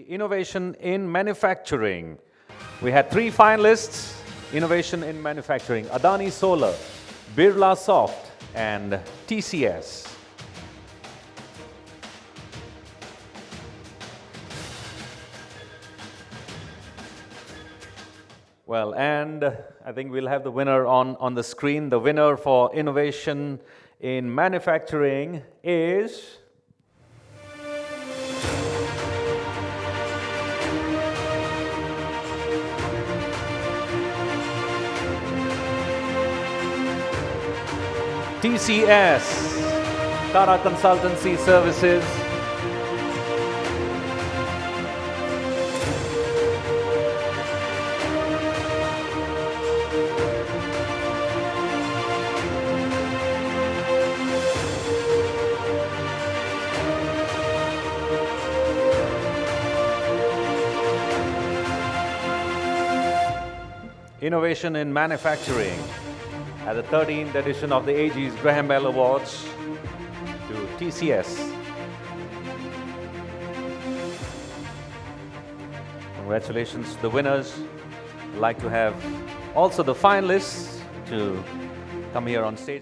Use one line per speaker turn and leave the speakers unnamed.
Innovation in manufacturing. We had 3 finalists. Innovation in manufacturing: Adani Solar, Birla Soft, and TCS. Well, and I think we'll have the winner on the screen. The winner for innovation in manufacturing is TCS, Tata Consultancy Services. Innovation in manufacturing at the 13th edition of the Aegis Graham Bell Awards to TCS. Congratulations to the winners. I'd like to have also the finalists to come here on stage.